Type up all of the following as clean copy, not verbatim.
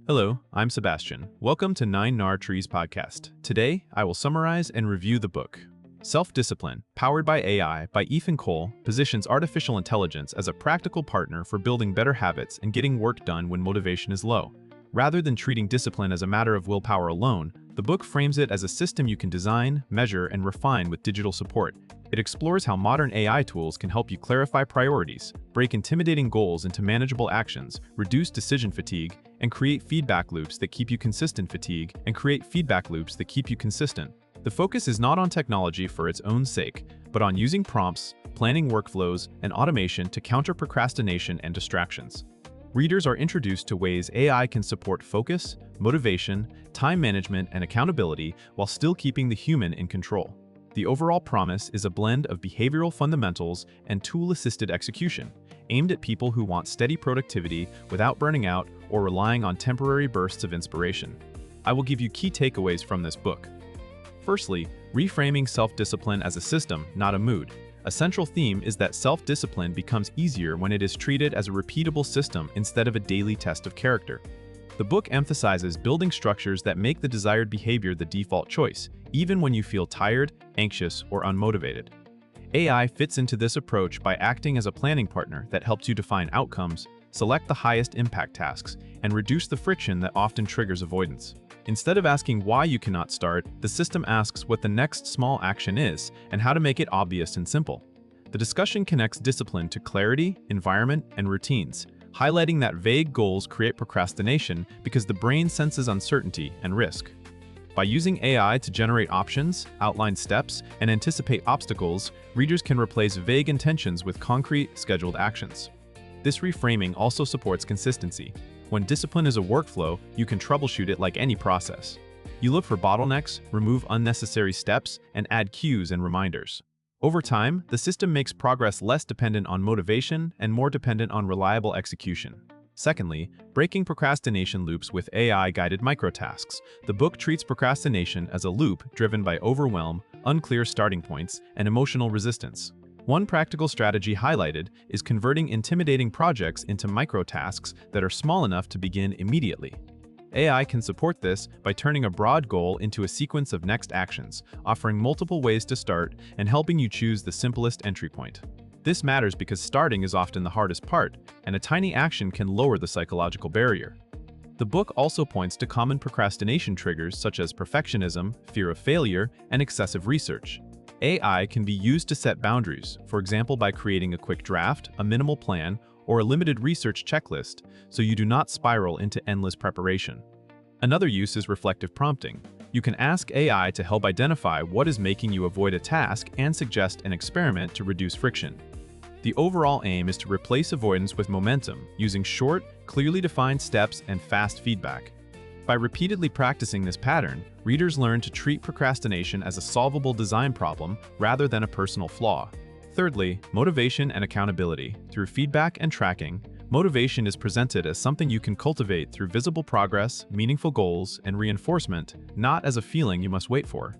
Hello, I'm Sebastian. Welcome to 9 Trees podcast. Today, I will summarize and review the book. Self Discipline, Powered by AI by Ethan Cole, positions artificial intelligence as a practical partner for building better habits and getting work done when motivation is low. Rather than treating discipline as a matter of willpower alone, the book frames it as a system you can design, measure, and refine with digital support. It explores how modern AI tools can help you clarify priorities, break intimidating goals into manageable actions, reduce decision fatigue, and create feedback loops that keep you consistent. The focus is not on technology for its own sake, but on using prompts, planning workflows, and automation to counter procrastination and distractions. Readers are introduced to ways AI can support focus, motivation, time management, and accountability while still keeping the human in control. The overall promise is a blend of behavioral fundamentals and tool-assisted execution, aimed at people who want steady productivity without burning out or relying on temporary bursts of inspiration. I will give you key takeaways from this book. Firstly, reframing self-discipline as a system, not a mood. A central theme is that self-discipline becomes easier when it is treated as a repeatable system instead of a daily test of character. The book emphasizes building structures that make the desired behavior the default choice, even when you feel tired, anxious, or unmotivated. AI fits into this approach by acting as a planning partner that helps you define outcomes, select the highest impact tasks, and reduce the friction that often triggers avoidance. Instead of asking why you cannot start, the system asks what the next small action is and how to make it obvious and simple. The discussion connects discipline to clarity, environment, and routines, highlighting that vague goals create procrastination because the brain senses uncertainty and risk. By using AI to generate options, outline steps, and anticipate obstacles, readers can replace vague intentions with concrete, scheduled actions. This reframing also supports consistency. When discipline is a workflow, you can troubleshoot it like any process. You look for bottlenecks, remove unnecessary steps, and add cues and reminders. Over time, the system makes progress less dependent on motivation and more dependent on reliable execution. Secondly, breaking procrastination loops with AI-guided microtasks. The book treats procrastination as a loop driven by overwhelm, unclear starting points, and emotional resistance. One practical strategy highlighted is converting intimidating projects into microtasks that are small enough to begin immediately. AI can support this by turning a broad goal into a sequence of next actions, offering multiple ways to start and helping you choose the simplest entry point. This matters because starting is often the hardest part, and a tiny action can lower the psychological barrier. The book also points to common procrastination triggers such as perfectionism, fear of failure, and excessive research. AI can be used to set boundaries, for example by creating a quick draft, a minimal plan, or a limited research checklist, so you do not spiral into endless preparation. Another use is reflective prompting. You can ask AI to help identify what is making you avoid a task and suggest an experiment to reduce friction. The overall aim is to replace avoidance with momentum, using short, clearly defined steps and fast feedback. By repeatedly practicing this pattern, readers learn to treat procrastination as a solvable design problem rather than a personal flaw. Thirdly, motivation and accountability. Through feedback and tracking, motivation is presented as something you can cultivate through visible progress, meaningful goals, and reinforcement, not as a feeling you must wait for.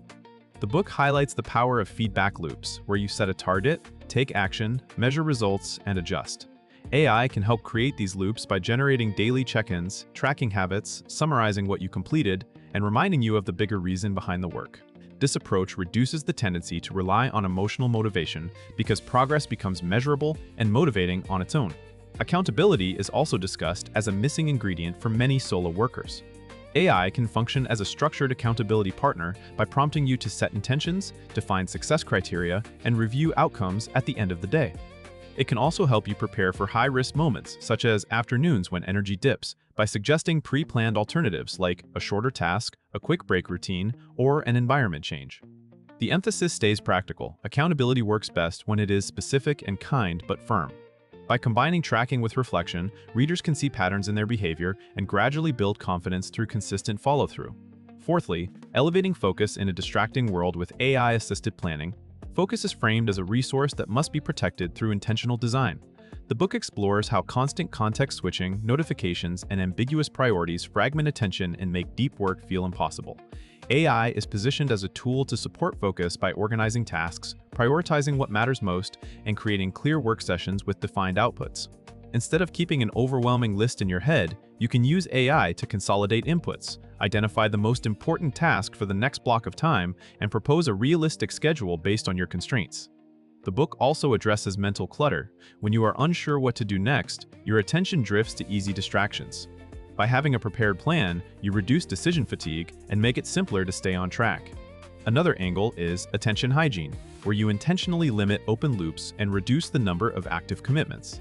The book highlights the power of feedback loops, where you set a target, take action, measure results, and adjust. AI can help create these loops by generating daily check-ins, tracking habits, summarizing what you completed, and reminding you of the bigger reason behind the work. This approach reduces the tendency to rely on emotional motivation because progress becomes measurable and motivating on its own. Accountability is also discussed as a missing ingredient for many solo workers. AI can function as a structured accountability partner by prompting you to set intentions, define success criteria, and review outcomes at the end of the day. It can also help you prepare for high-risk moments, such as afternoons when energy dips, by suggesting pre-planned alternatives like a shorter task, a quick break routine, or an environment change. The emphasis stays practical. Accountability works best when it is specific and kind but firm. By combining tracking with reflection, readers can see patterns in their behavior and gradually build confidence through consistent follow-through. Fourthly, elevating focus in a distracting world with AI-assisted planning. Focus is framed as a resource that must be protected through intentional design. The book explores how constant context switching, notifications, and ambiguous priorities fragment attention and make deep work feel impossible. AI is positioned as a tool to support focus by organizing tasks, prioritizing what matters most, and creating clear work sessions with defined outputs. Instead of keeping an overwhelming list in your head, You can use AI to consolidate inputs, identify the most important task for the next block of time, and propose a realistic schedule based on your constraints. The book also addresses mental clutter. When you are unsure what to do next, your attention drifts to easy distractions. By having a prepared plan, you reduce decision fatigue and make it simpler to stay on track. Another angle is attention hygiene, where you intentionally limit open loops and reduce the number of active commitments.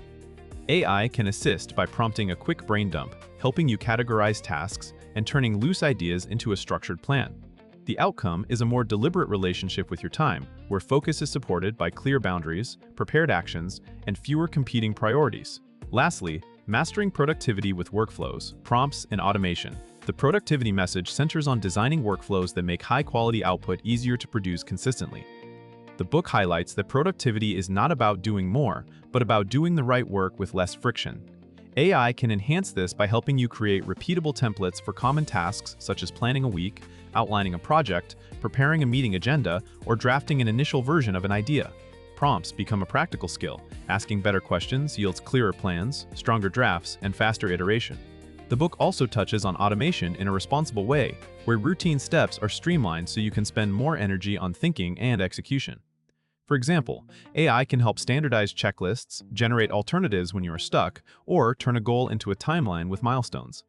AI can assist by prompting a quick brain dump, helping you categorize tasks and turning loose ideas into a structured plan. The outcome is a more deliberate relationship with your time, where focus is supported by clear boundaries, prepared actions, and fewer competing priorities. Lastly, mastering productivity with workflows, prompts, and automation. The productivity message centers on designing workflows that make high-quality output easier to produce consistently. The book highlights that productivity is not about doing more, but about doing the right work with less friction. AI can enhance this by helping you create repeatable templates for common tasks such as planning a week, outlining a project, preparing a meeting agenda, or drafting an initial version of an idea. Prompts become a practical skill. Asking better questions yields clearer plans, stronger drafts, and faster iteration. The book also touches on automation in a responsible way, where routine steps are streamlined so you can spend more energy on thinking and execution. For example, AI can help standardize checklists, generate alternatives when you are stuck, or turn a goal into a timeline with milestones.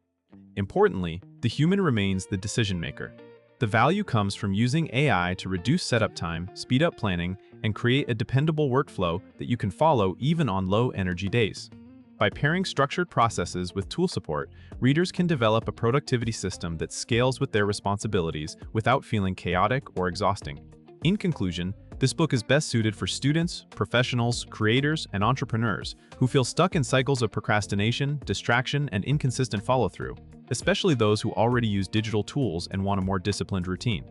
Importantly, the human remains the decision maker. The value comes from using AI to reduce setup time, speed up planning, and create a dependable workflow that you can follow even on low-energy days. By pairing structured processes with tool support, readers can develop a productivity system that scales with their responsibilities without feeling chaotic or exhausting. In conclusion, this book is best suited for students, professionals, creators, and entrepreneurs who feel stuck in cycles of procrastination, distraction, and inconsistent follow-through, especially those who already use digital tools and want a more disciplined routine.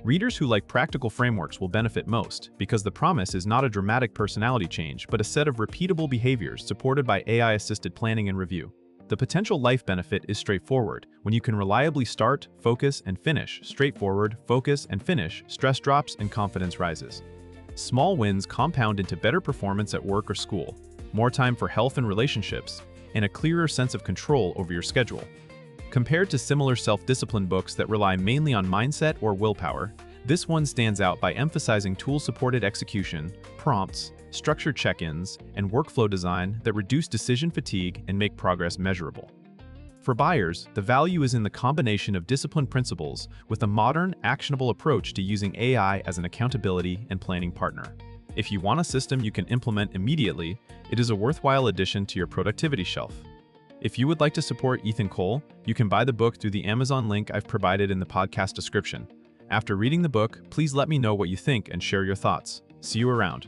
Readers who like practical frameworks will benefit most because the promise is not a dramatic personality change but a set of repeatable behaviors supported by AI-assisted planning and review. The potential life benefit is straightforward. When you can reliably start, focus, and finish, straightforward, focus, and finish, stress drops and confidence rises. Small wins compound into better performance at work or school, more time for health and relationships, and a clearer sense of control over your schedule. Compared to similar self-discipline books that rely mainly on mindset or willpower, this one stands out by emphasizing tool-supported execution, prompts, structured check-ins, and workflow design that reduce decision fatigue and make progress measurable. For buyers, the value is in the combination of discipline principles with a modern, actionable approach to using AI as an accountability and planning partner. If you want a system you can implement immediately, it is a worthwhile addition to your productivity shelf. If you would like to support Ethan Cole, you can buy the book through the Amazon link I've provided in the podcast description. After reading the book, please let me know what you think and share your thoughts. See you around.